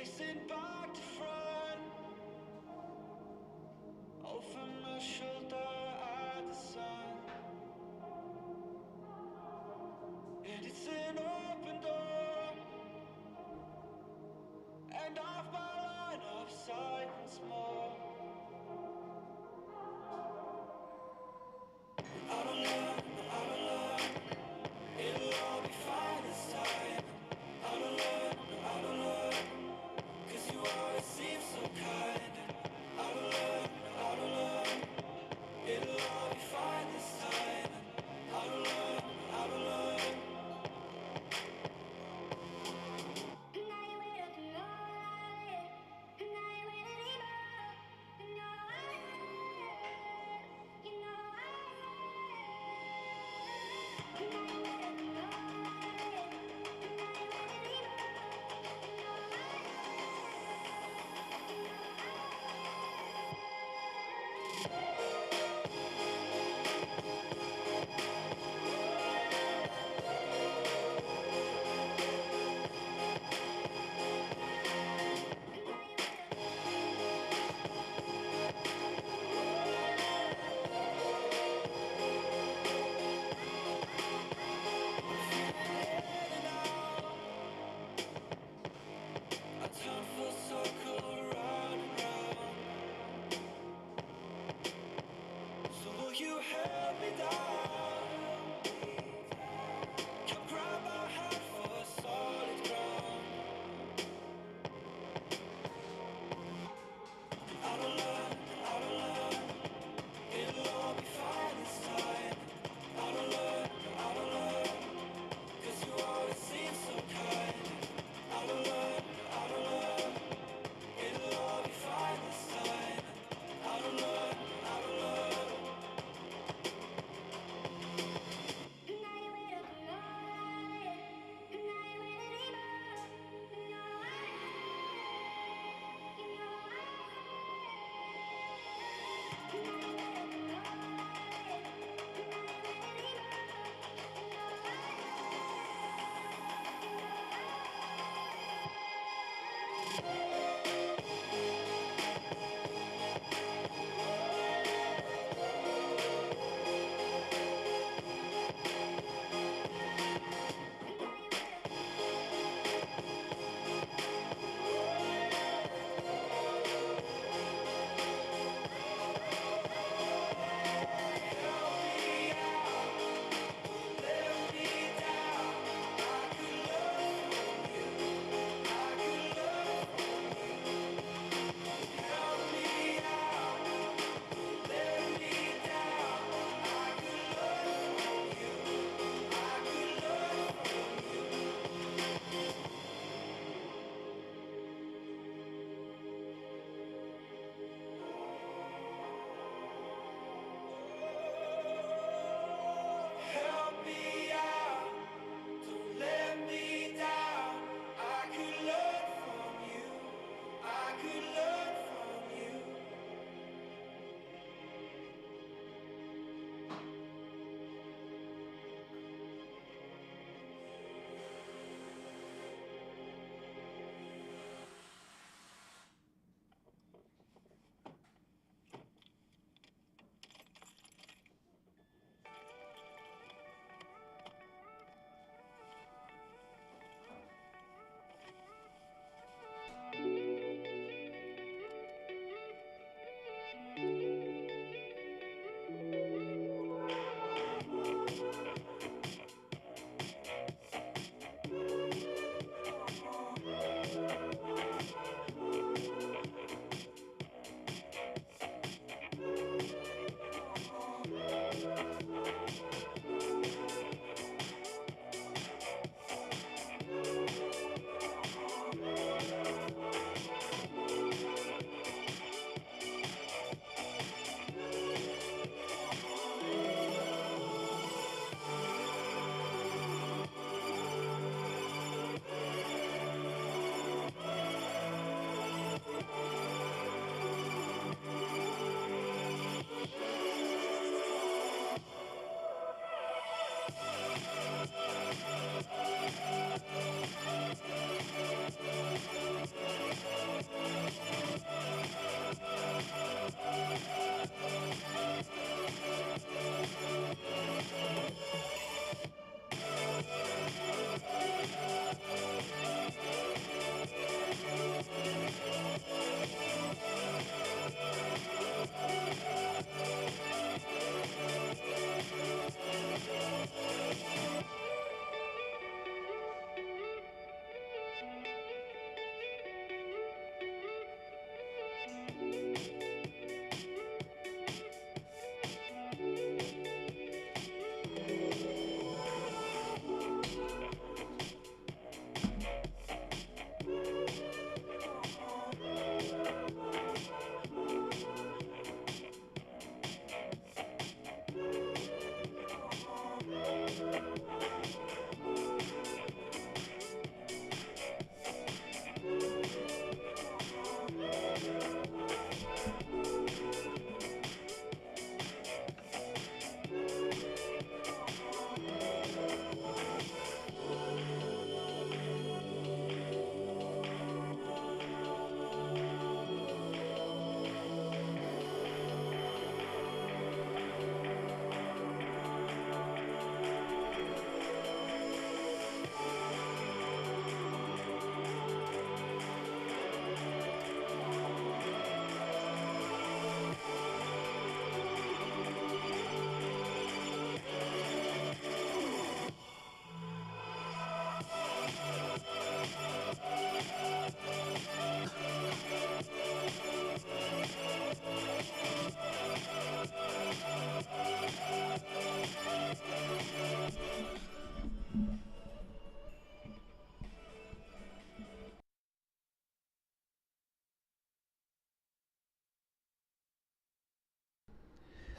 Racing back to front, over my shoulder at the sun. And it's an open door, and off my line of sight once more. I don't learn, I don't learn, it'll all be fine this time. I don't learn, I don't learn, 'cause you always seem so kind. I don't learn, I don't learn, it'll all be fine this time. I don't learn, I don't learn.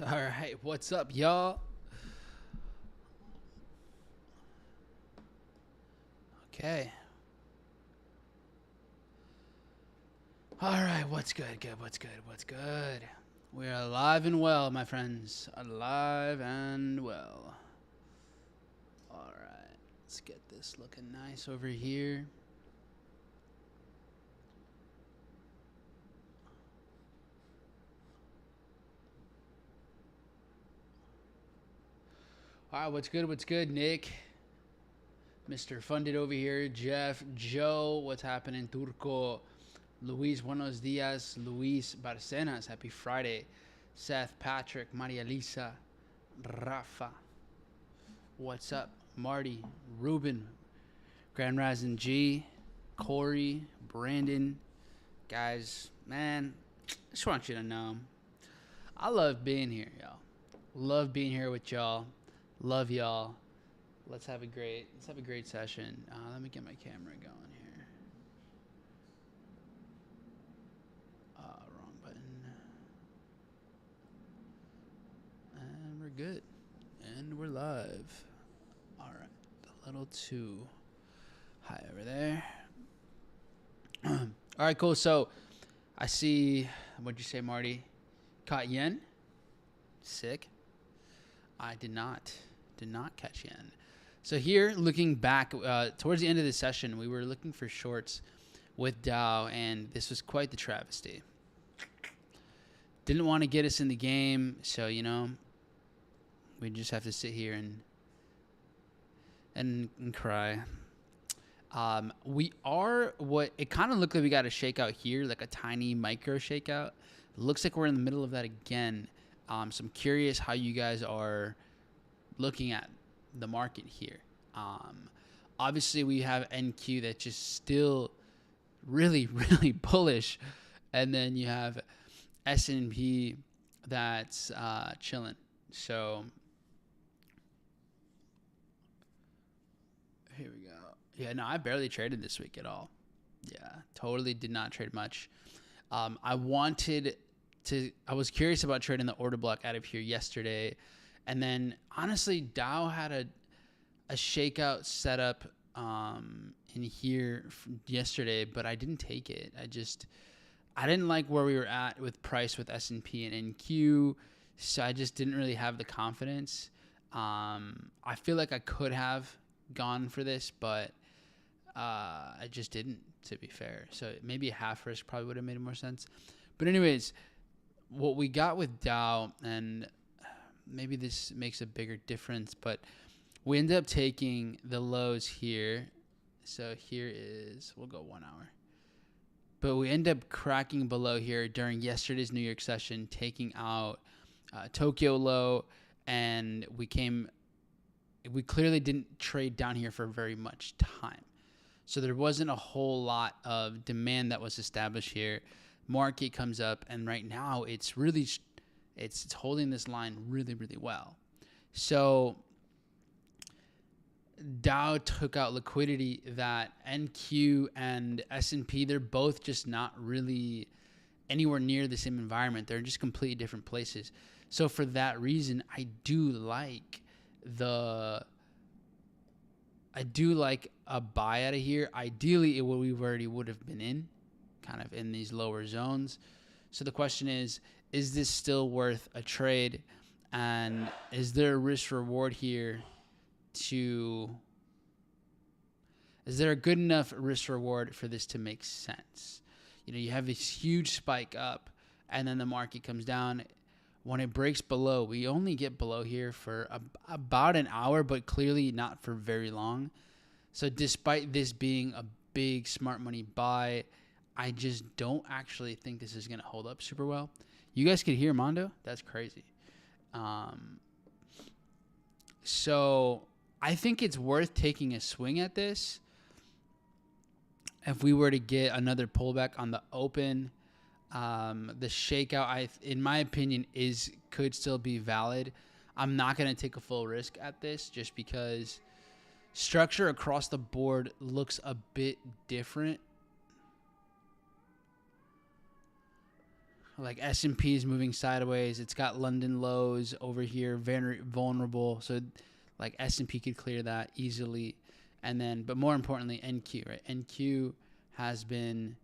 All right, what's up, y'all? Okay. All right, what's good? What's good? We're alive and well, my friends. Alive and well. All right, let's get this looking nice over here. All right, what's good? What's good, Nick? Mr. Funded over here. Jeff, Joe, what's happening? Turco, Luis, buenos dias. Luis Barcenas, happy Friday. Seth, Patrick, Maria Lisa, Rafa, what's up? Marty, Ruben, Grand Rising G, Corey, Brandon. Guys, man, I just want you to know I love being here, y'all. Love being here with y'all. Love y'all. Let's have a great session. Let me get my camera going here. Wrong button. And we're good. And we're live. All right, a little too high over there. All right, cool. So I see, what'd you say, Marty? Caught yen? Sick. I did not catch yen. So here, looking back, towards the end of the session, we were looking for shorts with Dow, and this was quite the travesty. Didn't want to get us in the game, so, you know, we just have to sit here and cry. We are what it kind of looked like we got a shakeout here, like a tiny micro shakeout. Looks like we're in the middle of that again. So I'm curious how you guys are looking at the market here. Obviously, we have NQ that's just still really, really bullish, and then you have S&P that's chilling. So here we go. Yeah, no, I barely traded this week at all. Yeah, totally did not trade much. I was curious about trading the order block out of here yesterday. And then, honestly, Dow had a shakeout setup in here yesterday, but I didn't take it. I didn't like where we were at with price with S&P and NQ, so I just didn't really have the confidence. I feel like I could have gone for this, but I just didn't, to be fair. So maybe a half risk probably would have made more sense. But anyways, what we got with Dow, and maybe this makes a bigger difference, but we ended up taking the lows here. So here is, we'll go 1 hour. But we end up cracking below here during yesterday's New York session, taking out Tokyo low, and we clearly didn't trade down here for very much time. So there wasn't a whole lot of demand that was established here. Market comes up, and right now it's holding this line really, really well. So Dow took out liquidity that NQ and S&P, they're both just not really anywhere near the same environment. They're just completely different places. So for that reason, I do like a buy out of here. Ideally, we already would have been in, kind of in these lower zones. So the question is this still worth a trade? And is there a risk reward here is there a good enough risk reward for this to make sense? You know, you have this huge spike up and then the market comes down. When it breaks below, we only get below here for about an hour, but clearly not for very long. So despite this being a big smart money buy, I just don't actually think this is going to hold up super well. You guys could hear Mondo? That's crazy. So I think it's worth taking a swing at this. If we were to get another pullback on the open, the shakeout, in my opinion, could still be valid. I'm not going to take a full risk at this just because structure across the board looks a bit different. Like S&P is moving sideways. It's got London lows over here, very vulnerable. So like S&P could clear that easily. And then, but more importantly, NQ, right? NQ has been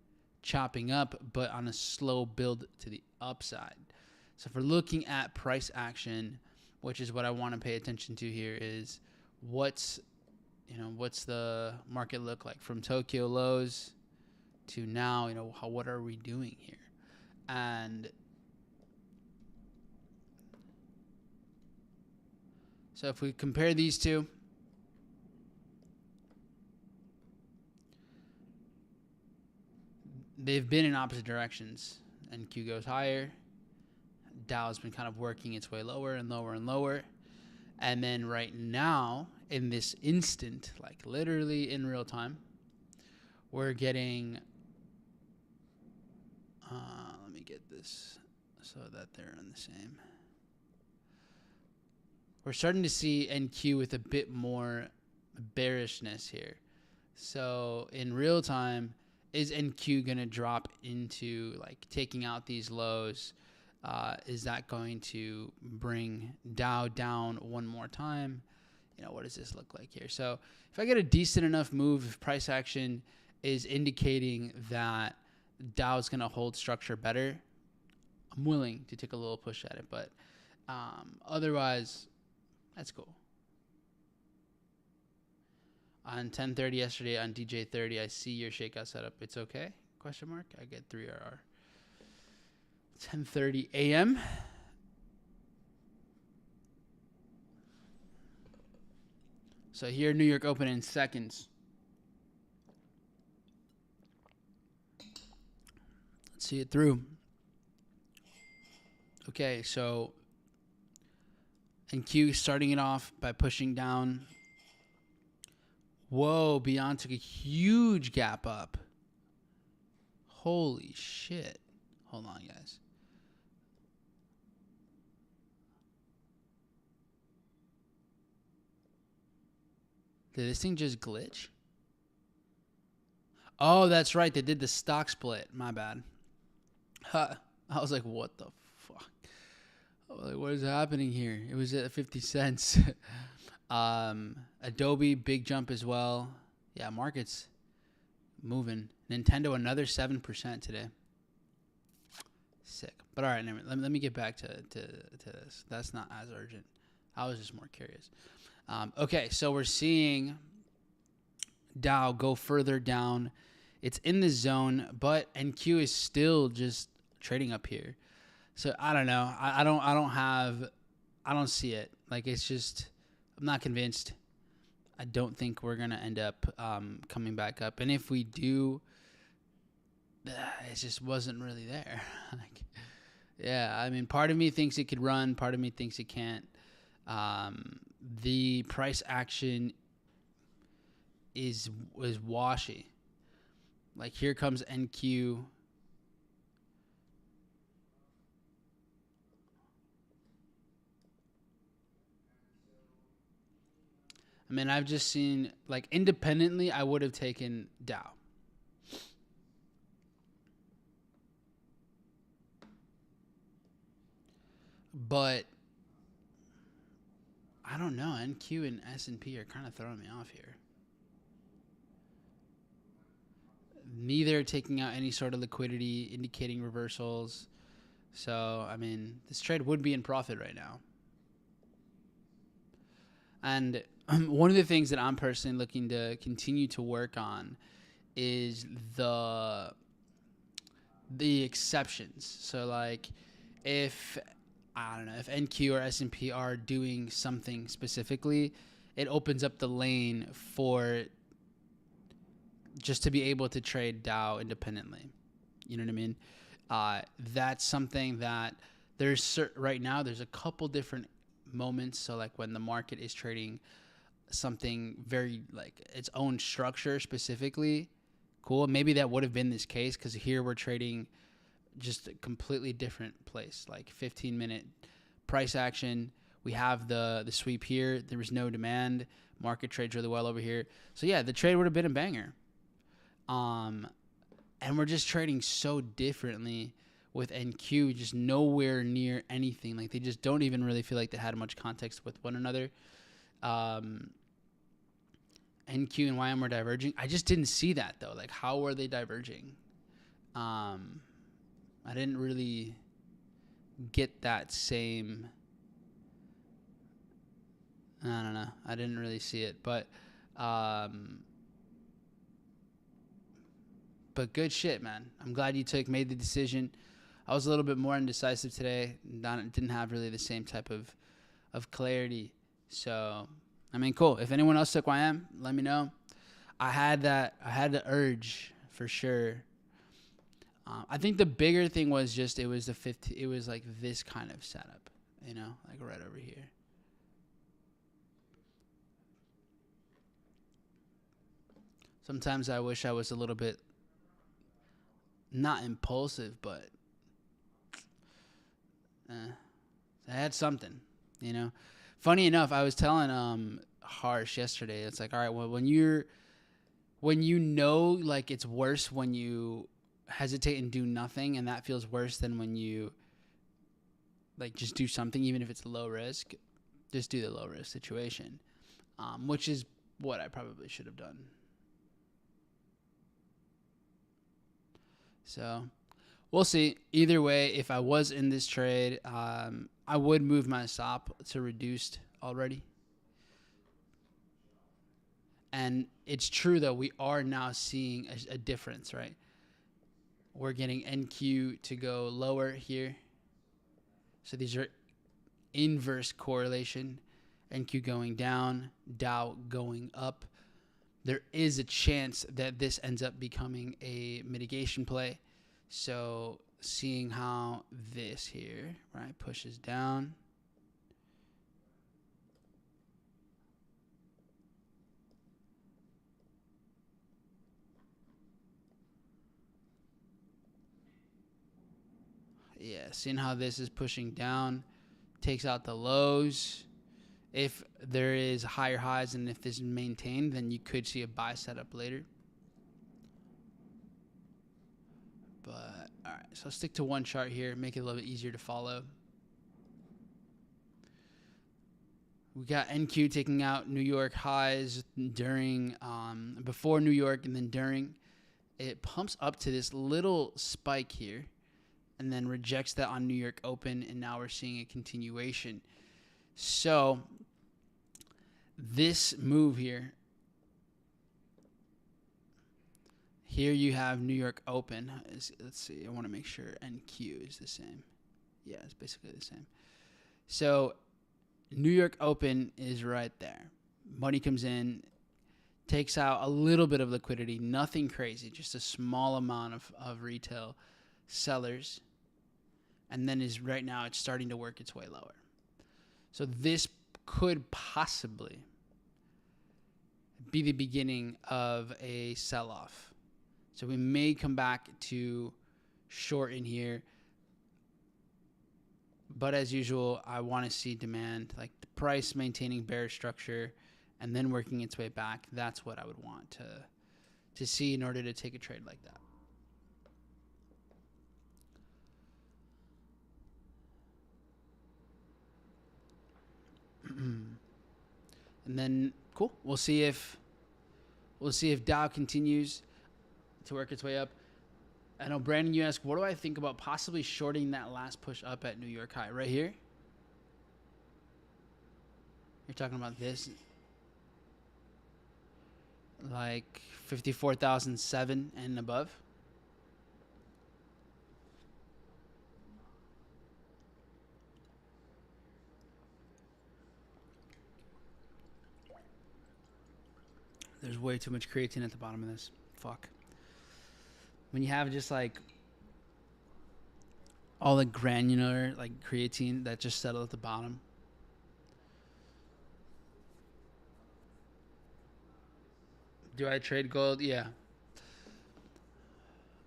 chopping up, but on a slow build to the upside. So if we're looking at price action, which is what I want to pay attention to here, is what's the market look like from Tokyo lows to now? What are we doing here? And so if we compare these two, they've been in opposite directions. NQ goes higher. Dow's been kind of working its way lower and lower and lower. And then right now, in this instant, like literally in real time, we're getting, let me get this so that they're on the same. We're starting to see NQ with a bit more bearishness here. So in real time, is NQ going to drop into like taking out these lows? Is that going to bring Dow down one more time? What does this look like here? So if I get a decent enough move, if price action is indicating that Dow's going to hold structure better, I'm willing to take a little push at it. But otherwise, that's cool. On 10:30 yesterday on DJ30, I see your shakeout setup. It's okay? Question mark. I get 3RR. 10:30 a.m. So here, New York open in seconds. Let's see it through. Okay, so NQ starting it off by pushing down. Whoa, Beyond took a huge gap up. Holy shit. Hold on, guys. Did this thing just glitch? Oh, that's right. They did the stock split. My bad. I was like, what the fuck? I was like, what is happening here? It was at 50 cents. Adobe, big jump as well. Yeah, market's moving. Nintendo, another 7% today. Sick. But all right, let me get back to this. That's not as urgent. I was just more curious. Okay, so we're seeing Dow go further down. It's in the zone, but NQ is still just trading up here. So I don't know. I don't see it. Like, it's just, I'm not convinced. I don't think we're gonna end up coming back up. And if we do, it just wasn't really there. Like, yeah, I mean, part of me thinks it could run. Part of me thinks it can't. The price action is washy. Like, here comes NQ. I mean, I've just seen, like, independently, I would have taken Dow. But I don't know. NQ and S&P are kind of throwing me off here. Neither taking out any sort of liquidity, indicating reversals. So, I mean, this trade would be in profit right now. And one of the things that I'm personally looking to continue to work on is the exceptions. So, like, if NQ or S&P are doing something specifically, it opens up the lane for just to be able to trade Dow independently. You know what I mean? That's something that right now there's a couple different moments. So, like, when the market is trading something very, like, its own structure specifically, cool. Maybe that would have been this case, because here we're trading just a completely different place, like 15-minute price action. We have the sweep here. There was no demand. Market trades really well over here. So yeah, the trade would have been a banger. And we're just trading so differently with NQ just nowhere near anything. Like, they just don't even really feel like they had much context with one another. NQ and YM were diverging. I just didn't see that, though. Like, how were they diverging? I didn't really get that same... I don't know. I didn't really see it. But good shit, man. I'm glad you made the decision. I was a little bit more indecisive today. Didn't have really the same type of clarity. So, I mean, cool. If anyone else took YM, let me know. I had the urge for sure. I think the bigger thing was just it was like this kind of setup, you know, like right over here. Sometimes I wish I was a little bit not impulsive, but I had something, you know. Funny enough, I was telling Harsh yesterday. It's like, all right, well, when you know, like, it's worse when you hesitate and do nothing, and that feels worse than when you like just do something, even if it's low risk. Just do the low risk situation, which is what I probably should have done. So we'll see. Either way, if I was in this trade, I would move my stop to reduced already. And it's true, though, we are now seeing a difference, right? We're getting NQ to go lower here. So these are inverse correlation. NQ going down, Dow going up. There is a chance that this ends up becoming a mitigation play. So seeing how this here, right, pushes down. Yeah, seeing how this is pushing down, takes out the lows. If there is higher highs and if this is maintained, then you could see a buy setup later. But, all right, so I'll stick to one chart here, make it a little bit easier to follow. We got NQ taking out New York highs during, before New York and then during. It pumps up to this little spike here and then rejects that on New York Open, and now we're seeing a continuation. So this move here you have New York Open. Let's see, I want to make sure NQ is the same. Yeah, it's basically the same. So New York Open is right there. Money comes in, takes out a little bit of liquidity, nothing crazy, just a small amount of retail sellers. And then right now it's starting to work its way lower. So this could possibly be the beginning of a sell-off. So we may come back to short in here. But as usual, I want to see demand, like the price maintaining bearish structure and then working its way back. That's what I would want to see in order to take a trade like that. And then cool. We'll see if Dow continues to work its way up. I know, Brandon, you asked, what do I think about possibly shorting that last push up at New York high right here? You're talking about this, like 54,007 and above. There's way too much creatine at the bottom of this. Fuck. When you have just like all the granular like creatine that just settle at the bottom. Do I trade gold? Yeah.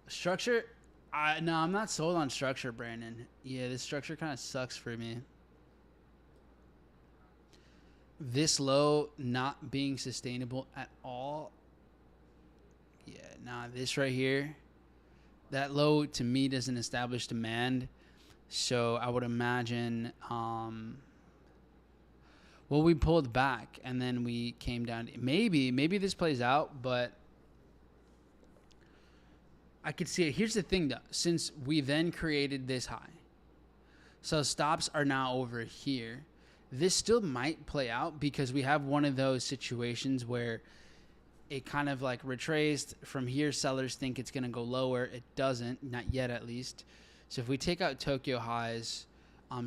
Structure? No, I'm not sold on structure, Brandon. Yeah, this structure kind of sucks for me. This low not being sustainable at all. Yeah, nah, this right here. that low to me doesn't establish demand. So I would imagine, well, we pulled back and then we came down. Maybe this plays out, but I could see it. Here's the thing, though. Since we then created this high, so stops are now over here. This still might play out because we have one of those situations where it kind of like retraced from here. Sellers think it's going to go lower. It doesn't, not yet at least. So if we take out Tokyo highs,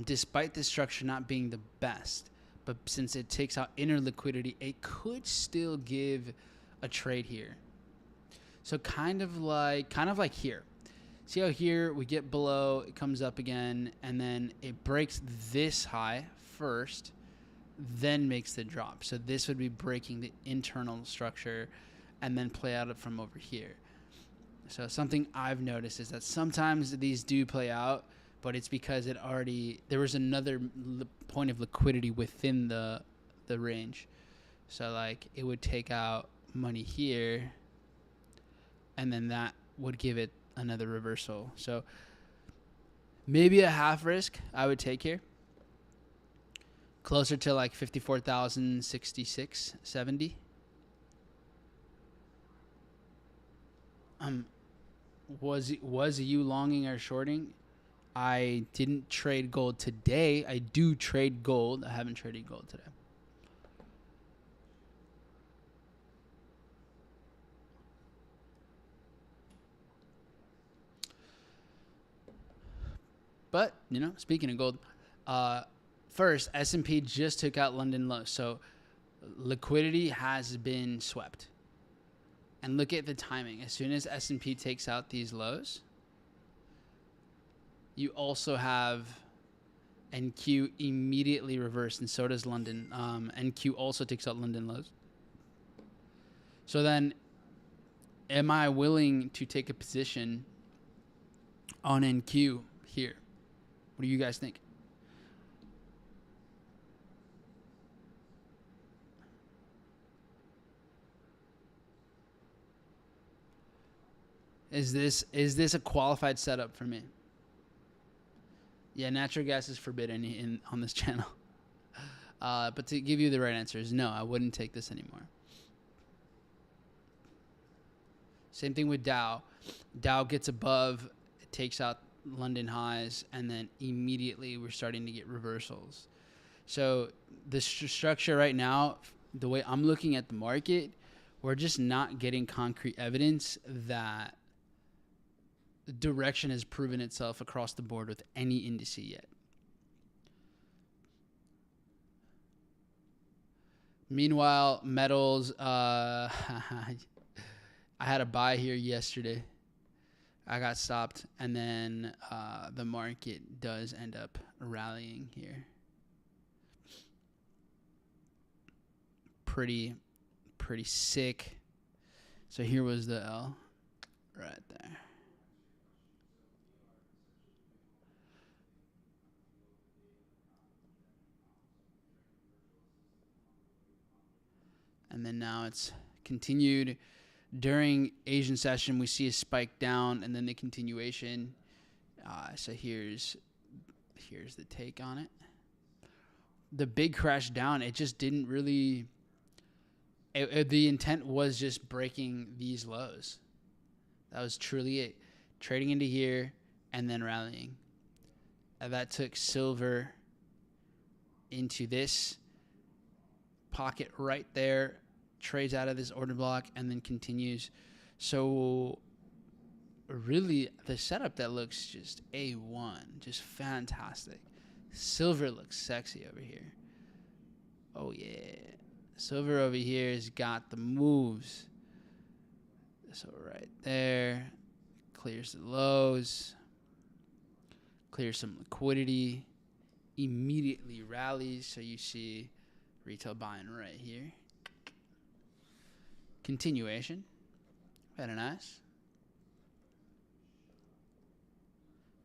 despite the structure not being the best, but since it takes out inner liquidity, it could still give a trade here. So kind of like here. See how here we get below, it comes up again, and then it breaks this high first, then makes the drop. So this would be breaking the internal structure and then play out from over here. So something I've noticed is that sometimes these do play out, but it's because there was another point of liquidity within the range. So like it would take out money here, and then that would give it another reversal. So maybe a half risk I would take here. Closer to like 54,066, 70. Was you longing or shorting? I didn't trade gold today. I do trade gold. I haven't traded gold today. But, speaking of gold, first, S&P just took out London lows. So liquidity has been swept. And look at the timing. As soon as S&P takes out these lows, you also have NQ immediately reversed, and so does London. NQ also takes out London lows. So then, am I willing to take a position on NQ here? What do you guys think? Is this a qualified setup for me? Yeah, natural gas is forbidden on this channel. But to give you the right answer is no, I wouldn't take this anymore. Same thing with Dow. Dow gets above, it takes out London highs, and then immediately we're starting to get reversals. So the structure right now, the way I'm looking at the market, we're just not getting concrete evidence that the direction has proven itself across the board with any indice yet. Meanwhile, metals, I had a buy here yesterday. I got stopped, and then the market does end up rallying here. Pretty sick. So here was the L right there. And then now it's continued. During Asian session, we see a spike down and then the continuation. So here's the take on it. The big crash down, it just didn't really... the intent was just breaking these lows. That was truly it. Trading into here and then rallying. And that took silver into this pocket right there. Trades out of this order block and then continues. So really the setup that looks just A1, just fantastic. Silver looks sexy over here. Oh yeah. Silver over here has got the moves. So right there, clears the lows, clears some liquidity, immediately rallies. So you see retail buying right here. Continuation. Very nice.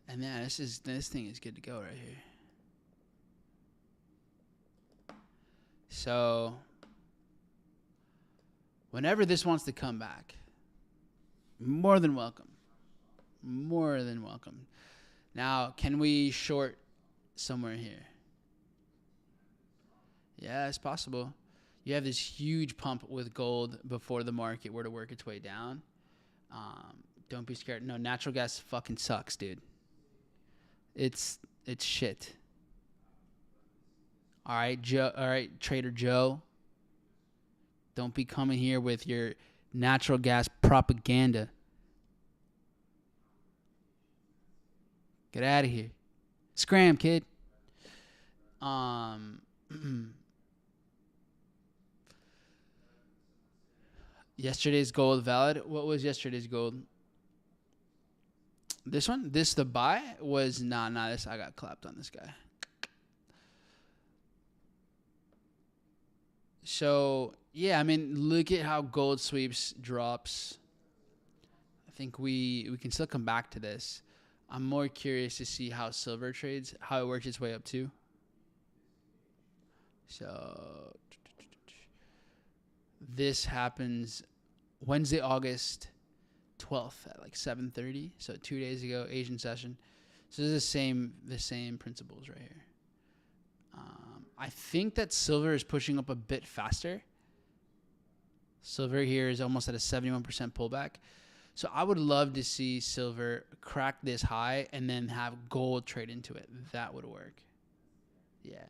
And yeah, this thing is good to go right here. So whenever this wants to come back, more than welcome. More than welcome. Now, can we short somewhere here? Yeah, it's possible. You have this huge pump with gold before the market were to work its way down. Don't be scared. No, natural gas fucking sucks, dude. It's shit. All right, Joe. All right, Trader Joe. Don't be coming here with your natural gas propaganda. Get out of here. Scram, kid. Yesterday's gold valid. What was yesterday's gold? This one? This the buy was nah. This I got clapped on this guy. So yeah, I mean, look at how gold sweeps drops. I think we can still come back to this. I'm more curious to see how silver trades, how it works its way up to. So this happens Wednesday, August 12th at like 7:30. So 2 days ago, Asian session. So this is the same principles right here. I think that silver is pushing up a bit faster. Silver here is almost at a 71% pullback. So I would love to see silver crack this high and then have gold trade into it. That would work. Yeah.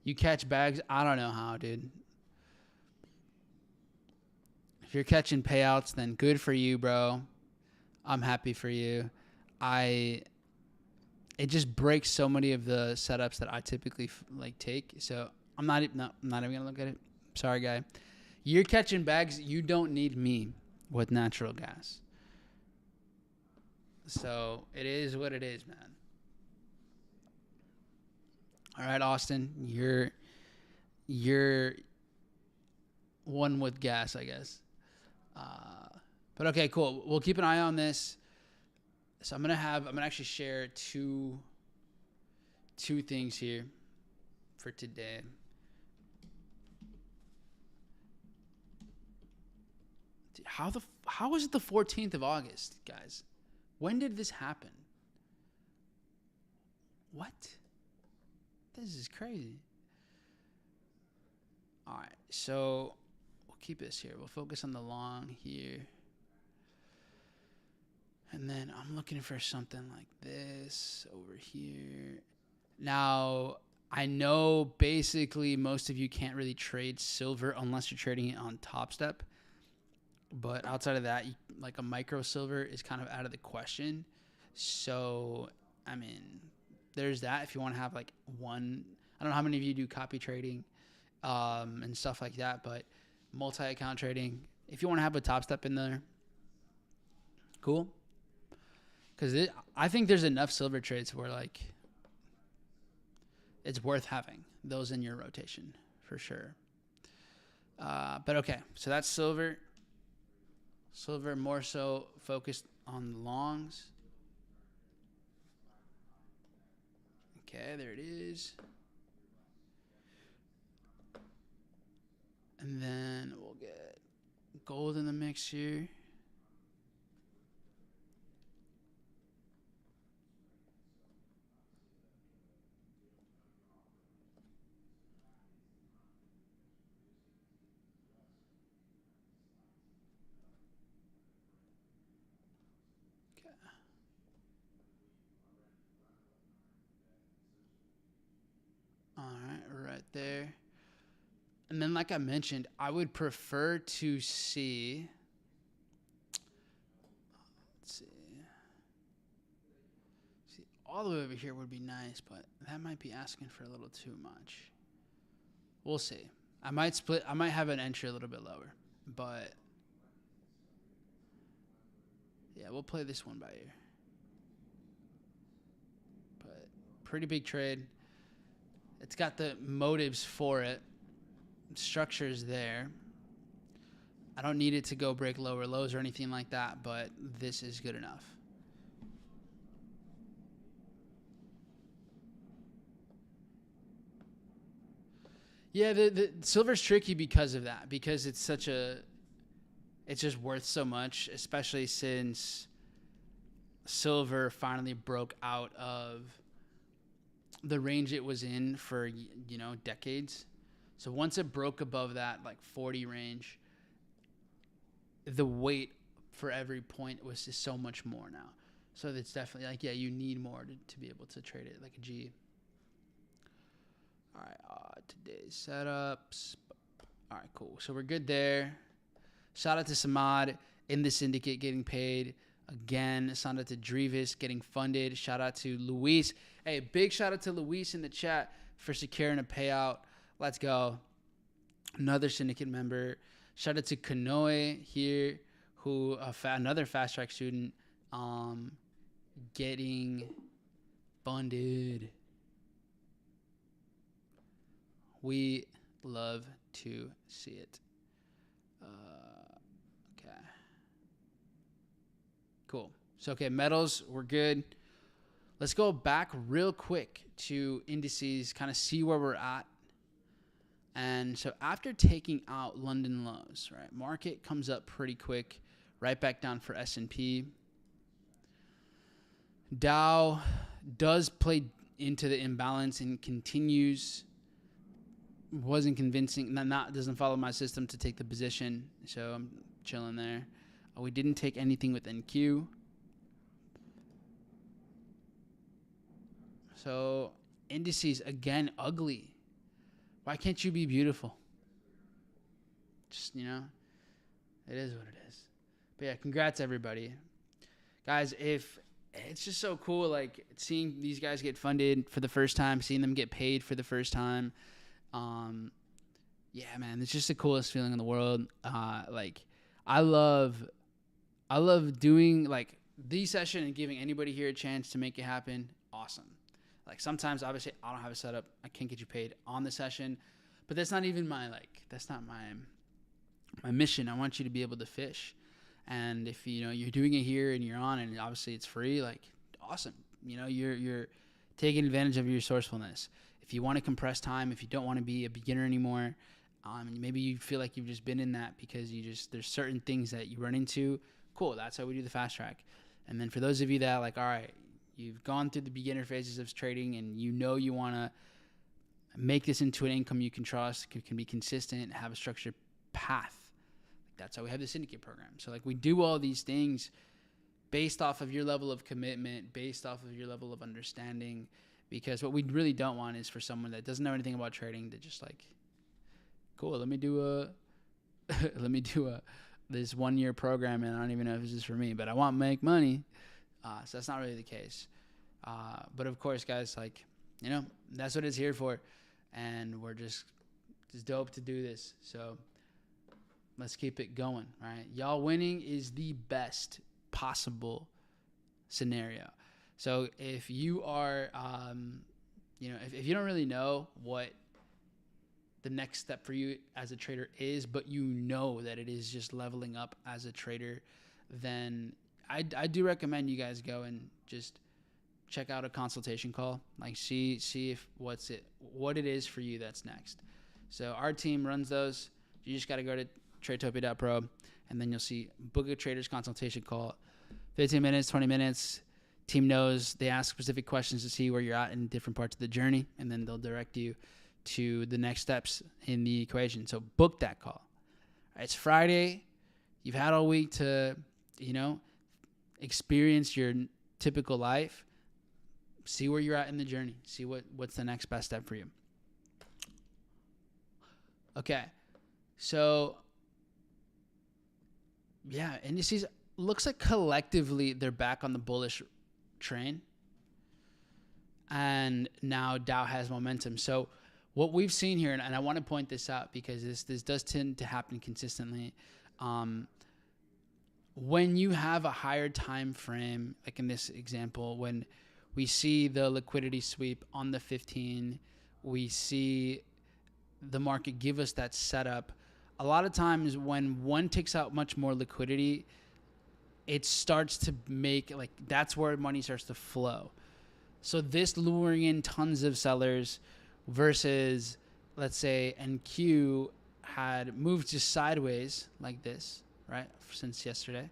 You catch bags? I don't know how, dude. If you're catching payouts, then good for you, bro. I'm happy for you. It just breaks so many of the setups that I typically take. So I'm not even gonna look at it. Sorry, guy. You're catching bags. You don't need me with natural gas. So it is what it is, man. All right, Austin, you're one with gas, I guess. But okay, cool. We'll keep an eye on this. So I'm gonna actually share two things here for today. Dude, how was it the 14th of August, guys? When did this happen? What? This is crazy. All right, so we'll keep this here. We'll focus on the long here. And then I'm looking for something like this over here. Now, I know basically most of you can't really trade silver unless you're trading it on TopStep. But outside of that, like a micro silver is kind of out of the question. So, I mean, there's that. If you want to have like one, I don't know how many of you do copy trading and stuff like that, but multi-account trading, if you want to have a TopStep in there, cool. Because I think there's enough silver trades where like it's worth having those in your rotation for sure. But okay, so that's silver. Silver more so focused on the longs. Okay, there it is. And then we'll get gold in the mix here. All right, right there. And then, like I mentioned, I would prefer to see. Let's see. See, all the way over here would be nice, but that might be asking for a little too much. We'll see. I might split. I might have an entry a little bit lower, but yeah, we'll play this one by ear. But pretty big trade. It's got the motives for it. Structure's there. I don't need it to go break lower lows or anything like that, but this is good enough. Yeah, the silver's tricky because of that, because it's such a it's just worth so much, especially since silver finally broke out of the range it was in for, decades. So once it broke above that like 40 range, the weight for every point was just so much more now. So it's definitely like, yeah, you need more to be able to trade it like a G. All right, today's setups. All right, cool. So we're good there. Shout out to Samad in the syndicate getting paid. Again, shout out to Drevis getting funded. Shout out to Luis. Hey, big shout out to Luis in the chat for securing a payout. Let's go. Another syndicate member. Shout out to Kanoe here, who another fast track student, getting funded. We love to see it. Okay. Cool. So, okay, metals, we're good. Let's go back real quick to indices, kind of see where we're at. And so after taking out London lows, right, market comes up pretty quick, right back down for S&P. Dow does play into the imbalance and continues. Wasn't convincing. Doesn't follow my system to take the position, so I'm chilling there. We didn't take anything with NQ. So indices again ugly. Why can't you be beautiful? Just, it is what it is. But yeah, congrats everybody. Guys, if it's just so cool, like seeing these guys get funded for the first time, seeing them get paid for the first time. Yeah, man, it's just the coolest feeling in the world. Like I love doing like the session and giving anybody here a chance to make it happen. Awesome. Like sometimes obviously I don't have a setup. I can't get you paid on the session, but that's not even that's not my mission. I want you to be able to fish. And if you're doing it here and you're on and obviously it's free, like awesome. You're taking advantage of your resourcefulness. If you want to compress time, if you don't want to be a beginner anymore, maybe you feel like you've just been in that because there's certain things that you run into. Cool, that's how we do the fast track. And then for those of you that all right, you've gone through the beginner phases of trading and you want to make this into an income you can trust, can be consistent, have a structured path. That's how we have the syndicate program. So we do all these things based off of your level of commitment, based off of your level of understanding, because what we really don't want is for someone that doesn't know anything about trading to just cool, let me do this 1 year program and I don't even know if this is for me, but I want to make money. So that's not really the case. But of course, guys, that's what it's here for. And we're just dope to do this. So let's keep it going, right? Y'all winning is the best possible scenario. So if you are, if you don't really know what the next step for you as a trader is, but that it is just leveling up as a trader, then I do recommend you guys go and just check out a consultation call. See if what it is for you that's next. So our team runs those. You just got to go to tradetopia.pro and then you'll see book a trader's consultation call. 15 minutes, 20 minutes. Team knows, they ask specific questions to see where you're at in different parts of the journey, and then they'll direct you to the next steps in the equation. So book that call. All right, it's Friday. You've had all week to, experience your typical life. See where you're at in the journey. See what's the next best step for you. Okay. So, yeah, indices looks like collectively they're back on the bullish train. And now Dow has momentum. So what we've seen here, and I want to point this out because this does tend to happen consistently. When you have a higher time frame, like in this example, when we see the liquidity sweep on the 15, we see the market give us that setup. A lot of times when one takes out much more liquidity, it starts to make, that's where money starts to flow. So this luring in tons of sellers versus, let's say, NQ had moved just sideways like this, right, since yesterday,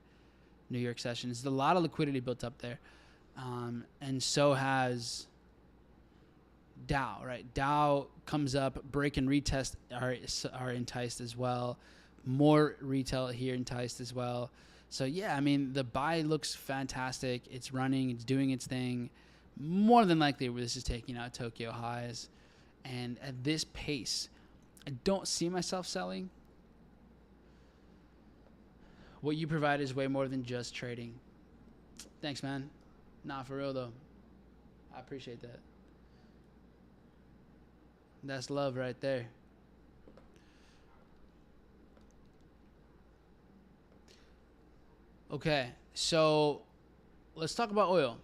New York session. There's a lot of liquidity built up there. And so has Dow, right? Dow comes up, break and retest are enticed as well. More retail here enticed as well. So, yeah, I mean, the buy looks fantastic. It's running. It's doing its thing. More than likely, this is taking out Tokyo highs. And at this pace, I don't see myself selling. What you provide is way more than just trading. Thanks, man. Nah, for real, though. I appreciate that. That's love right there. Okay, so let's talk about oil.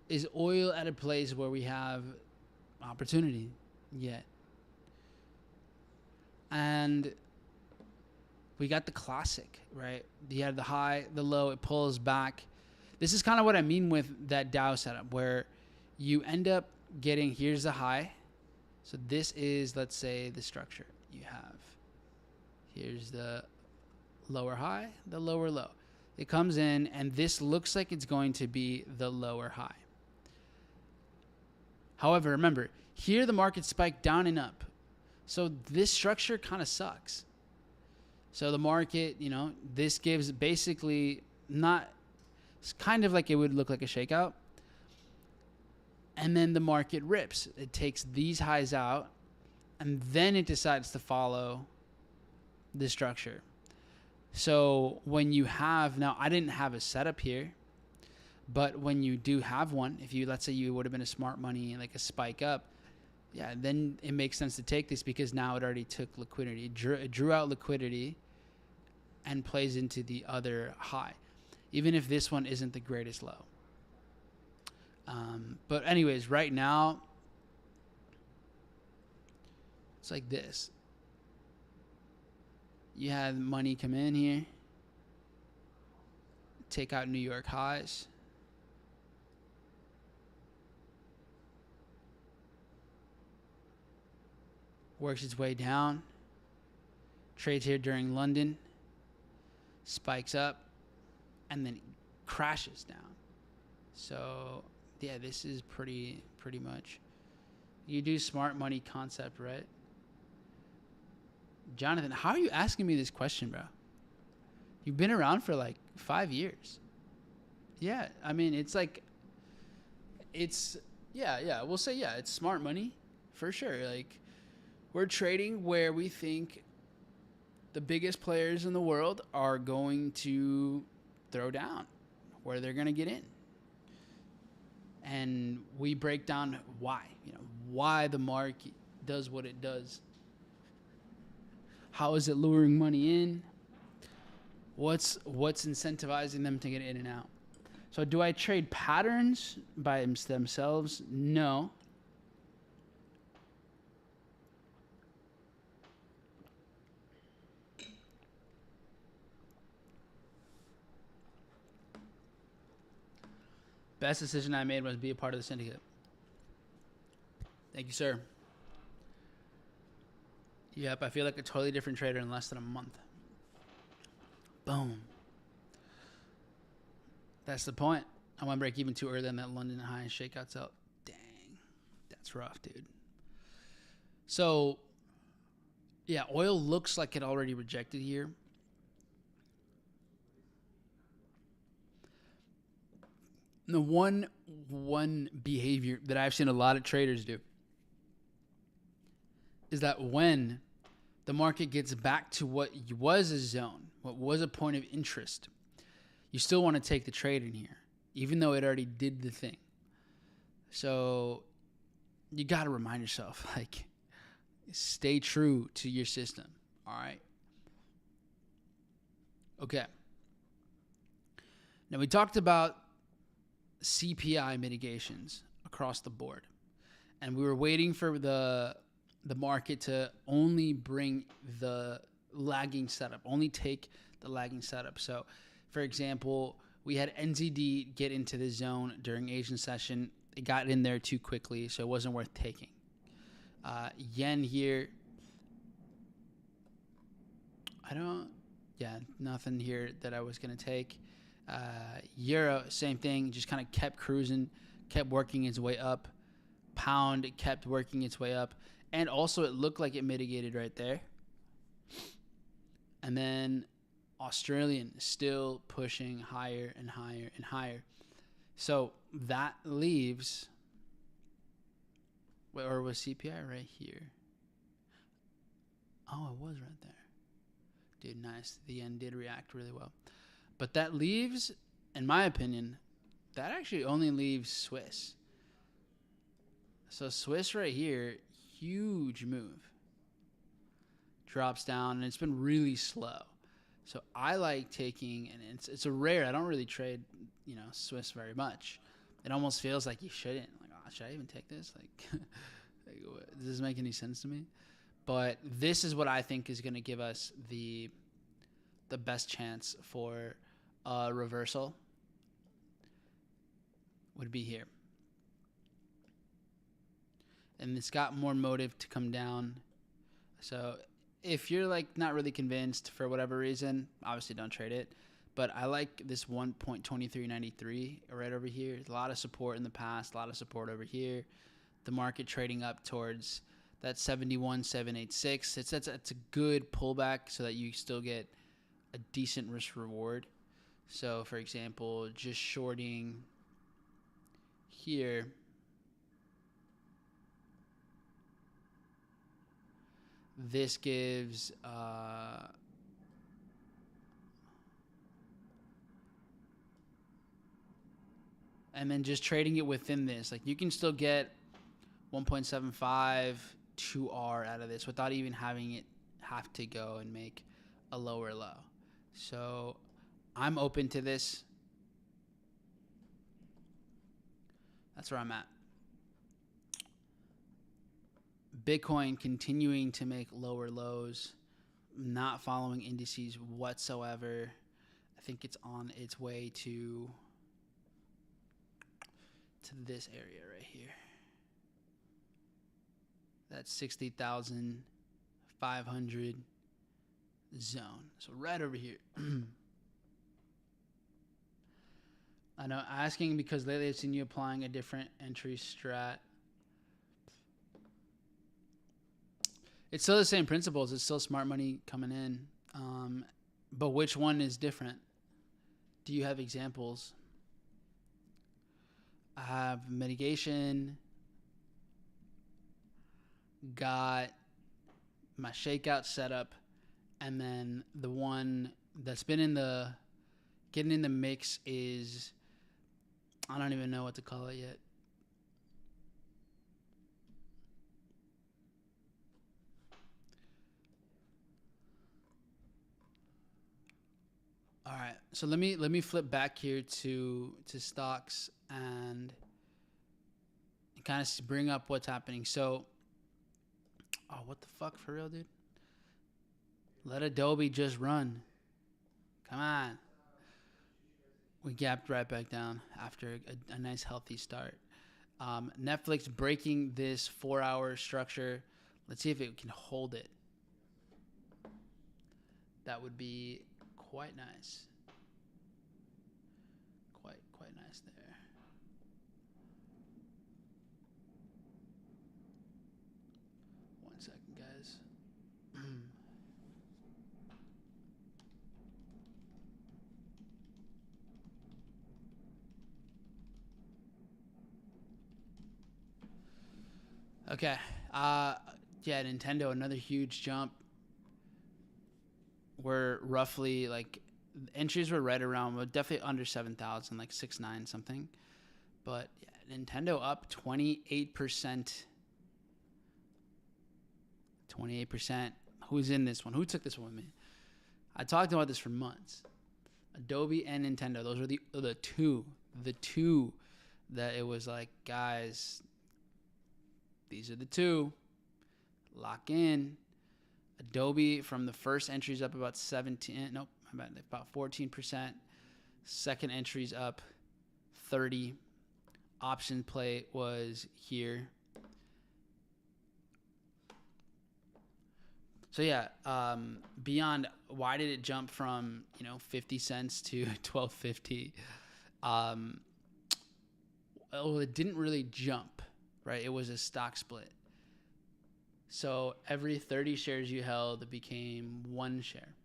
Is oil at a place where we have opportunity yet? And we got the classic, right? You have the high, the low, it pulls back. This is kind of what I mean with that Dow setup, where you end up getting, here's the high. So this is, let's say, the structure you have. Here's the lower high, the lower low. It comes in, and this looks like it's going to be the lower high. However, remember, here the market spiked down and up. So this structure kind of sucks. So the market, this gives basically it's kind of like it would look like a shakeout. And then the market rips. It takes these highs out, and then it decides to follow the structure. So when you have, now I didn't have a setup here, but when you do have one, if you, let's say you would have been a smart money, like a spike up, yeah, then it makes sense to take this because now it already took liquidity. It drew out liquidity and plays into the other high, even if this one isn't the greatest low. But anyways, right now, it's like this. You had money come in here, take out New York highs. Works its way down. Trades here during London. Spikes up. And then crashes down. So, yeah, this is pretty much. You do smart money concept, right? Jonathan, how are you asking me this question, bro? You've been around for like 5 years. Yeah, I mean, it's like, we'll say, yeah, it's smart money for sure. Like, we're trading where we think the biggest players in the world are going to throw down, where they're going to get in. And we break down why, why the market does what it does. How is it luring money in? What's incentivizing them to get in and out? So do I trade patterns by themselves? No. Best decision I made was be a part of the syndicate. Thank you, sir. Yep, I feel like a totally different trader in less than a month. Boom. That's the point. I want to break even too early on that London high and shakeouts out. Dang. That's rough, dude. So, yeah, oil looks like it already rejected here. The one behavior that I've seen a lot of traders do is that when the market gets back to what was a zone, what was a point of interest, you still want to take the trade in here, even though it already did the thing. So you got to remind yourself, like, stay true to your system. All right. Okay. Now we talked about CPI mitigations across the board, and we were waiting for the market to only bring the lagging setup, only take the lagging setup. So, for example, we had NZD get into the zone during Asian session. It got in there too quickly, so it wasn't worth taking. Yen here, yeah, nothing here that I was going to take. Euro, same thing, just kind of kept cruising, kept working its way up. Pound kept working its way up. And also, it looked like it mitigated right there. And then Australian still pushing higher and higher and higher. So that leaves, or was CPI right here? Oh, it was right there. Dude, nice. The yen did react really well. But that leaves, in my opinion, that actually only leaves Swiss. So Swiss right here, huge move. Drops down, and it's been really slow. So I like taking, and it's a rare. I don't really trade, Swiss very much. It almost feels like you shouldn't. Like, oh, should I even take this? Like, does this make any sense to me? But this is what I think is going to give us the best chance for a reversal. Would be here, and it's got more motive to come down. So if you're like not really convinced for whatever reason, obviously don't trade it. But I like this 1.2393 right over here. A lot of support in the past, a lot of support over here. The market trading up towards that 71,786. It's a good pullback so that you still get a decent risk reward. So for example, just shorting here, this gives and then just trading it within this, like you can still get 1.75 2R out of this without even having it have to go and make a lower low. So I'm open to this. That's where I'm at. Bitcoin continuing to make lower lows, not following indices whatsoever. I think it's on its way to this area right here. That's 60,500 zone. So right over here. I know, asking because lately I've seen you applying a different entry strat. It's still the same principles. It's still smart money coming in. But which one is different? Do you have examples? I have mitigation. Got my shakeout setup. And then the one that's been getting in the mix is, I don't even know what to call it yet. All right, so let me flip back here to stocks and kind of bring up what's happening. So, oh, what the fuck, for real, dude? Let Adobe just run. Come on. We gapped right back down after a nice healthy start. Netflix breaking this 4-hour structure. Let's see if it can hold it. That would be quite nice. Quite nice there. One second, guys. Okay. Yeah, Nintendo, another huge jump. We're roughly like, entries were right around, well, definitely under 7,000, like 6.9 something. But yeah, Nintendo up 28%. 28%. Who's in this one? Who took this one with me? I talked about this for months. Adobe and Nintendo. Those are the two that it was like, guys, these are the two. Lock in. Adobe from the first entries up about 14%. Second entries up 30. Option play was here. So yeah, beyond, why did it jump from 50 cents to 12.50? Um, well, it didn't really jump, right? It was a stock split. So every 30 shares you held became one share.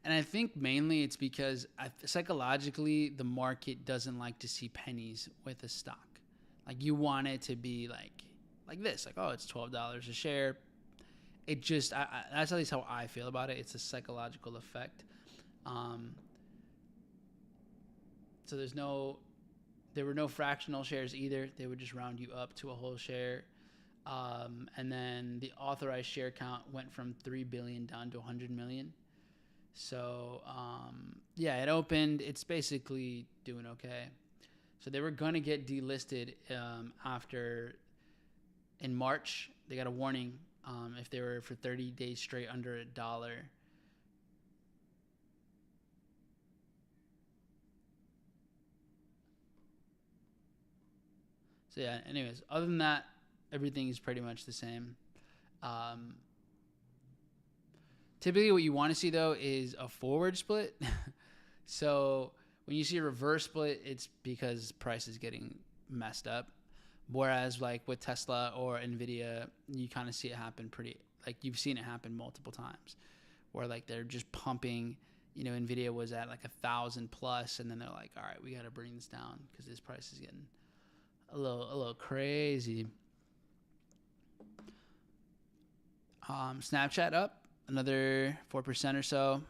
And I think mainly it's because psychologically the market doesn't like to see pennies with a stock. Like you want it to be like this, like, oh, it's $12 a share. It just that's at least how I feel about it. It's a psychological effect. Um, so there were no fractional shares either. They would just round you up to a whole share. And then the authorized share count went from 3 billion down to 100 million. So, yeah, it opened. It's basically doing okay. So they were going to get delisted after in March. They got a warning if they were for 30 days straight under $1. So, yeah, anyways, other than that, everything is pretty much the same. Um, Typically, what you want to see, though, is a forward split. So when you see a reverse split, it's because price is getting messed up. Whereas like with Tesla or Nvidia, you kind of see it happen like you've seen it happen multiple times where like they're just pumping, Nvidia was at like 1,000 plus, and then they're like, all right, we got to bring this down because this price is getting a little crazy. Snapchat up another 4% or so.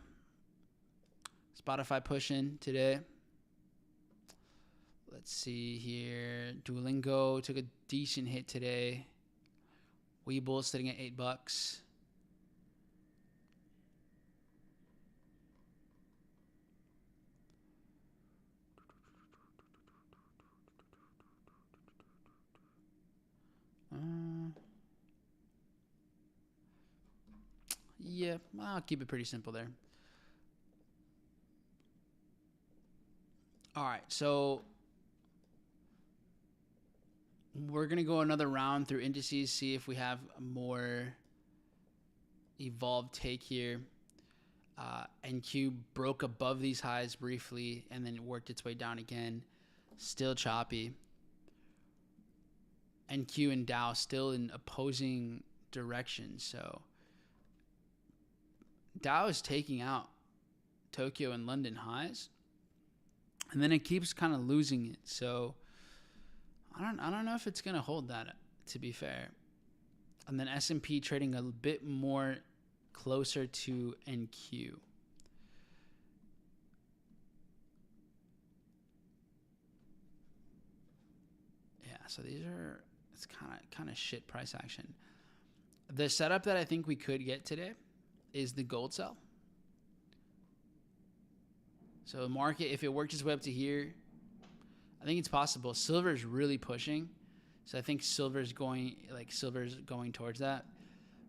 Spotify pushing today. Let's see here. Duolingo took a decent hit today. Webull sitting at $8. Yeah, I'll keep it pretty simple there. All right, so we're going to go another round through indices, see if we have a more evolved take here. NQ broke above these highs briefly and then worked its way down again. Still choppy. NQ and Dow still in opposing directions. So Dow is taking out Tokyo and London highs, and then it keeps kind of losing it. So I don't know if it's gonna hold that, to be fair. And then S&P trading a bit more closer to NQ. Yeah, so it's kind of shit price action. The setup that I think we could get today is the gold sell. So the market, if it works its way up to here, I think it's possible. Silver is really pushing, so I think silver's going towards that.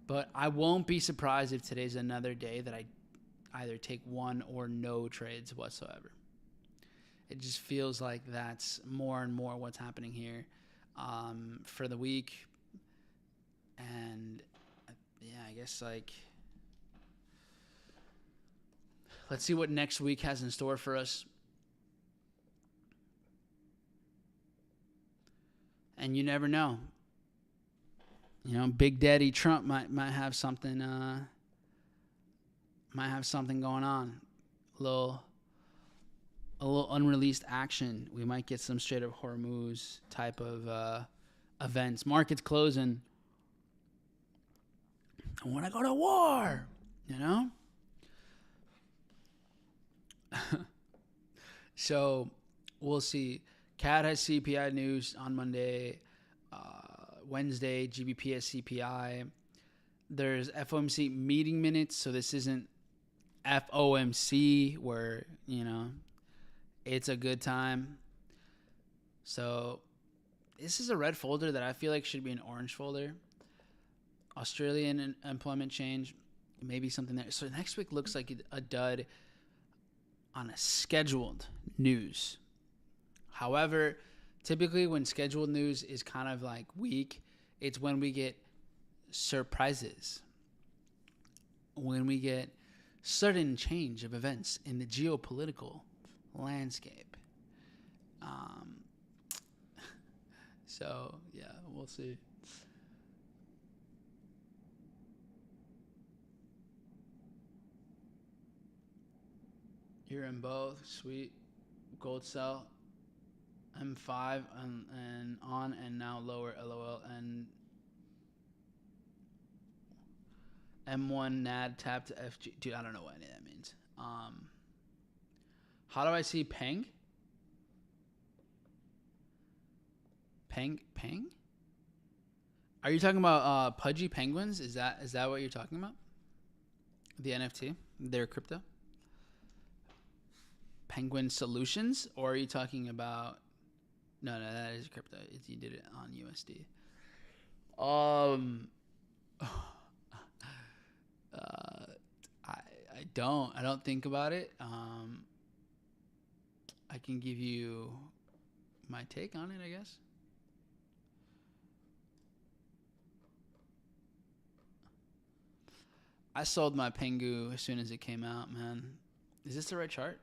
But I won't be surprised if today's another day that I either take one or no trades whatsoever. It just feels like that's more and more what's happening here for the week. And yeah, I guess let's see what next week has in store for us. And you never know. Big Daddy Trump might have something going on. A little unreleased action. We might get some straight up Hormuz type of events. Markets closing. I want to go to war. So we'll see. CAD has CPI news on Monday. Wednesday, GBP has CPI. There's FOMC meeting minutes, so this isn't FOMC where, it's a good time. So this is a red folder that I feel like should be an orange folder. Australian employment change, maybe something there. So next week looks like a dud on a scheduled news. However, typically when scheduled news is kind of like weak, it's when we get surprises. when we get sudden change of events in the geopolitical landscape. Um, so yeah, we'll see. You're in both. Sweet. Gold sell. M5 and on and now lower. LOL. And M1 NAD tap to FG. Dude, I don't know what any of that means. How do I see Peng? Peng? Are you talking about Pudgy Penguins? Is that what you're talking about? The NFT? Their crypto? Penguin Solutions? Or are you talking about... No, that is crypto. You did it on USD. I don't think about it. I can give you my take on it, I guess. I sold my Pengu as soon as it came out, man. Is this the right chart?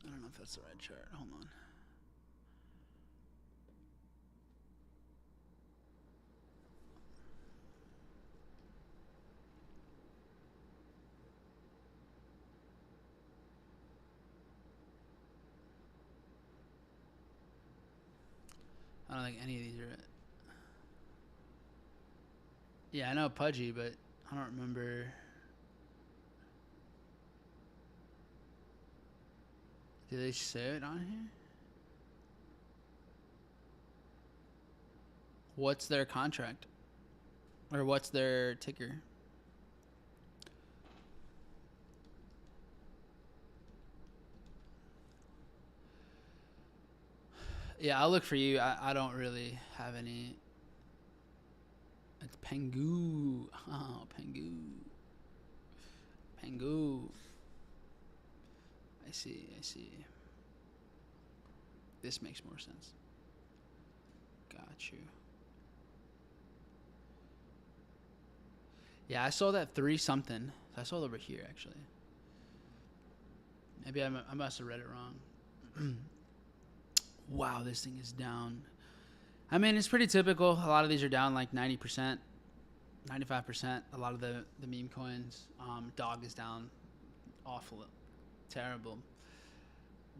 I don't know if that's the right chart. Hold on. I don't think any of these are it. Yeah, I know Pudgy, but I don't remember. Do they say it on here? What's their contract? Or what's their ticker? Yeah, I'll look for you. I don't really have any. It's Pengu. Oh, Pengu. Pengu. I see. This makes more sense. Got you. Yeah, I saw that 3 something. I saw it over here, actually. Maybe I must have read it wrong. Wow, this thing is down. I mean, it's pretty typical. A lot of these are down like 90%, 95%. A lot of the meme coins. Dog is down. Awful. Terrible.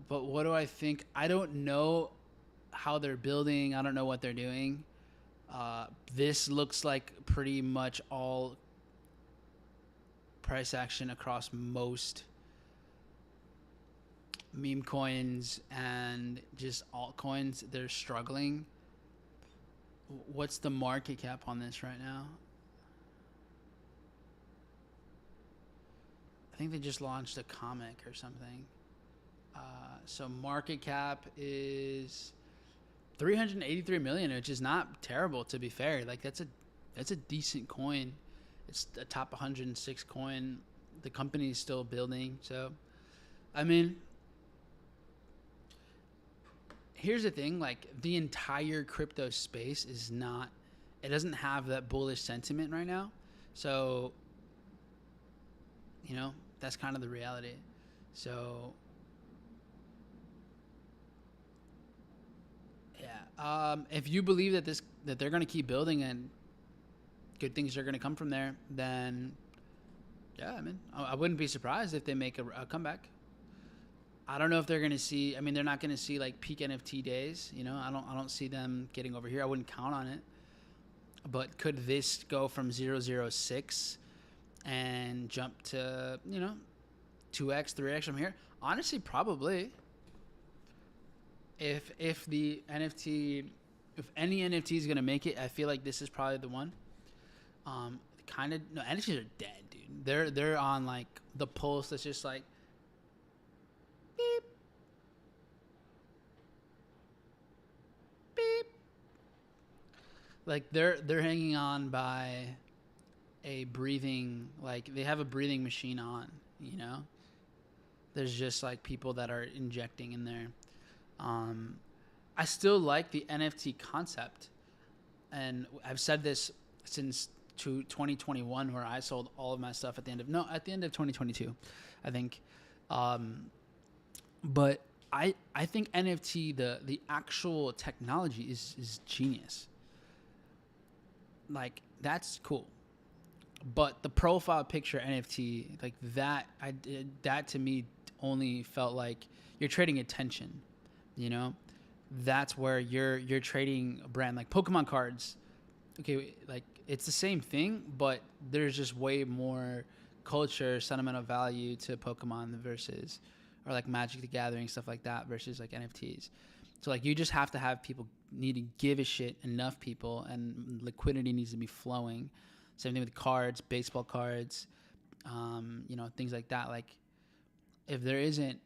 But what do I think? I don't know how they're building. I don't know what they're doing. This looks like pretty much all price action across most meme coins and just altcoins. They're struggling. What's the market cap on this right now? I think they just launched a comic or something. So market cap is 383 million, which is not terrible, to be fair. Like that's a decent coin. It's a top 106 coin. The company is still building. So, I mean, here's the thing. Like the entire crypto space is not. It doesn't have that bullish sentiment right now. So, that's kind of the reality. So, yeah. If you believe that they're going to keep building and good things are going to come from there, then yeah, I mean, I wouldn't be surprised if they make a comeback. I don't know if they're going to see. I mean, they're not going to see like peak NFT days. I don't see them getting over here. I wouldn't count on it. But could this go from 006 and jump to 2x, 3x from here? Honestly, probably. If the NFT, if any NFT is gonna make it, I feel like this is probably the one. NFTs are dead, dude. They're on like the pulse that's just like beep, beep. Like they're hanging on by a breathing, like they have a breathing machine on, you know? There's just like people that are injecting in there. Um, I still like the NFT concept. And I've said this since 2021, where I sold all of my stuff at the end of 2022, I think. Um, but I think NFT, the actual technology is genius. Like that's cool. But the profile picture NFT, like that, that to me only felt like you're trading attention. You know, that's where you're trading a brand like Pokemon cards. Okay, like it's the same thing, but there's just way more culture, sentimental value to Pokemon versus, or like Magic the Gathering, stuff like that, versus like NFTs. So like you just have to have people need to give a shit, enough people, and liquidity needs to be flowing. Same thing with cards, baseball cards, you know, things like that. Like if there isn't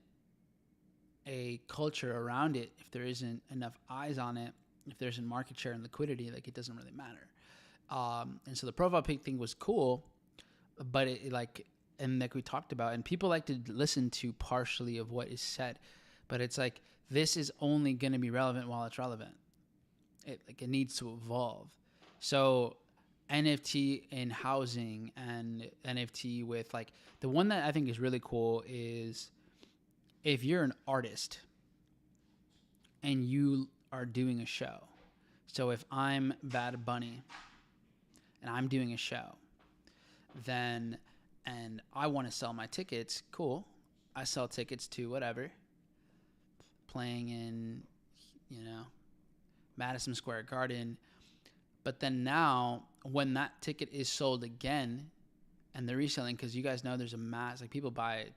a culture around it, if there isn't enough eyes on it, if there's in market share and liquidity, like it doesn't really matter. And so the profile pic thing was cool, but it like, and like we talked about, and people like to listen to partially of what is said, but it's like this is only going to be relevant while it's relevant. It needs to evolve. So NFT in housing and NFT with like the one that I think is really cool is if you're an artist and you are doing a show. So if I'm Bad Bunny and I'm doing a show, then and I want to sell my tickets, cool. I sell tickets to whatever, playing in, you know, Madison Square Garden. But then now, when that ticket is sold again, and they're reselling, because you guys know there's a mass, like people buy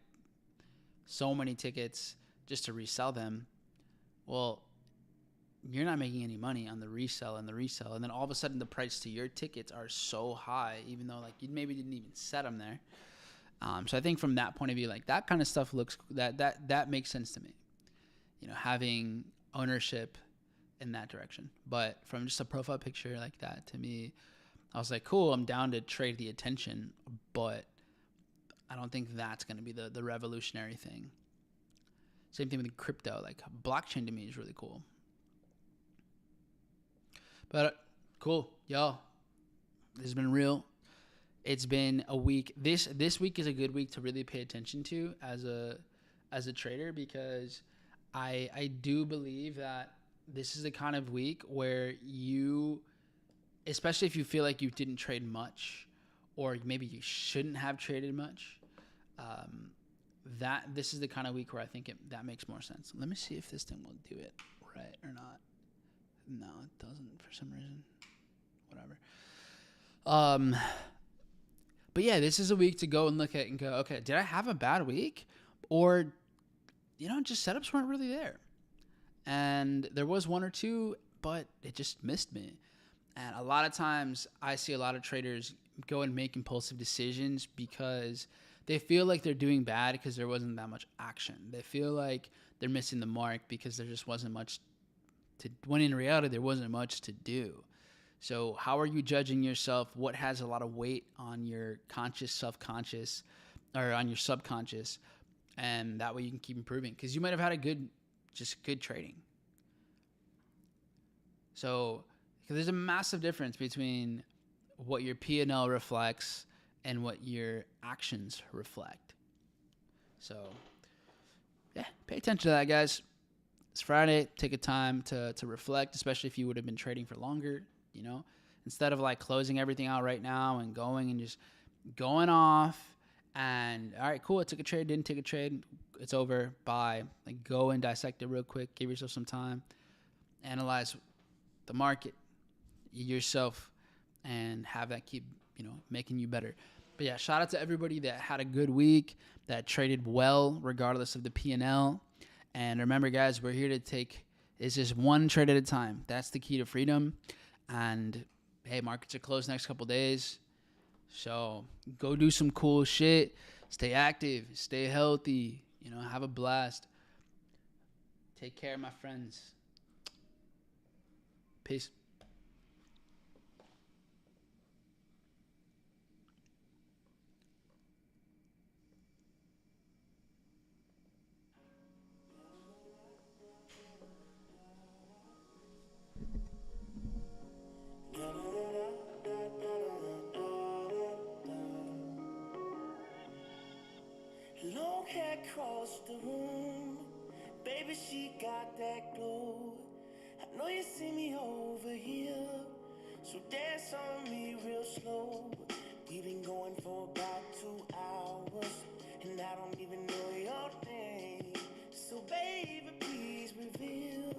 so many tickets just to resell them. Well, you're not making any money on the resell, and then all of a sudden the price to your tickets are so high, even though like you maybe didn't even set them there. So I think from that point of view, like that kind of stuff looks that makes sense to me. You know, having ownership in that direction. But from just a profile picture like that, to me, I was like, cool, I'm down to trade the attention, but I don't think that's going to be the revolutionary thing. Same thing with crypto. Like blockchain to me is really cool. But cool, y'all. This has been real. It's been a week. This week is a good week to really pay attention to as a trader, because I do believe that this is the kind of week where you, especially if you feel like you didn't trade much, or maybe you shouldn't have traded much, that this is the kind of week where I think that makes more sense. Let me see if this thing will do it right or not. No, it doesn't for some reason. Whatever. But yeah, this is a week to go and look at and go, okay, did I have a bad week? Or, you know, just setups weren't really there. And there was one or two, but it just missed me. And a lot of times I see a lot of traders go and make impulsive decisions because they feel like they're doing bad because there wasn't that much action. They feel like they're missing the mark because there just wasn't much to, when in reality there wasn't much to do. So how are you judging yourself? What has a lot of weight on your conscious, subconscious, or on your subconscious? And that way you can keep improving, because you might have had a good trading. So there's a massive difference between what your P&L reflects and what your actions reflect. So yeah, pay attention to that, guys. It's Friday. Take a time to reflect, especially if you would have been trading for longer, you know, instead of like closing everything out right now and going and just going off and, all right, cool, I took a trade, didn't take a trade, it's over, bye. Like, go and dissect it real quick, give yourself some time, analyze the market, yourself, and have that keep, you know, making you better. But yeah, shout out to everybody that had a good week, that traded well regardless of the P&L. And remember, guys, we're here to take, it's just one trade at a time. That's the key to freedom. And hey, markets are closed next couple days, so go do some cool shit. Stay active, stay healthy, you know, have a blast. Take care, my friends. Peace. got that glow. I know you see me over here, so dance on me real slow. We've been going for about 2 hours, and I don't even know your name. So baby, please reveal.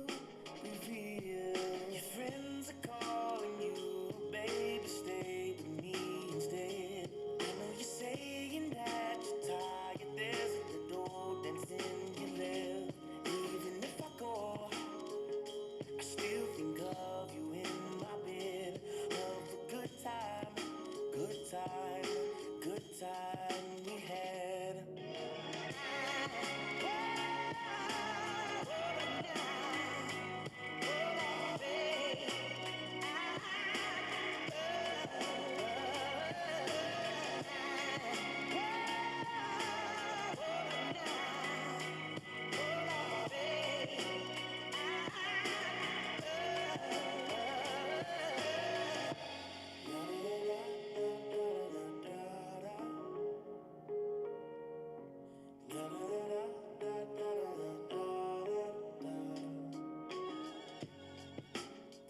Your friends are calling you, baby, stay with me instead. I know you're saying that you're tired, there's a door dancing you left. Even if I go, I still think of you in my bed. Of a good time we had.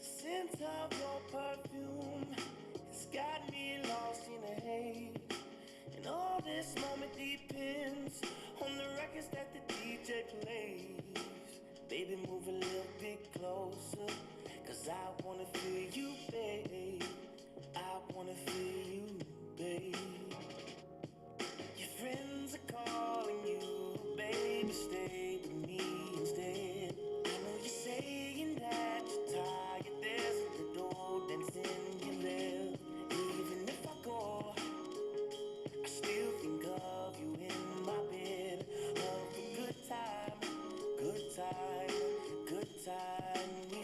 Scent of your perfume has got me lost in a haze. And all this moment depends on the records that the DJ plays. Baby, move a little bit closer, 'cause I wanna feel you, babe. I wanna feel you, babe. Your friends are calling you, baby, stay with me instead. I know you're saying that you're tired, there's the door dancing you left. Even if I go, I still think of you in my bed. Of a good time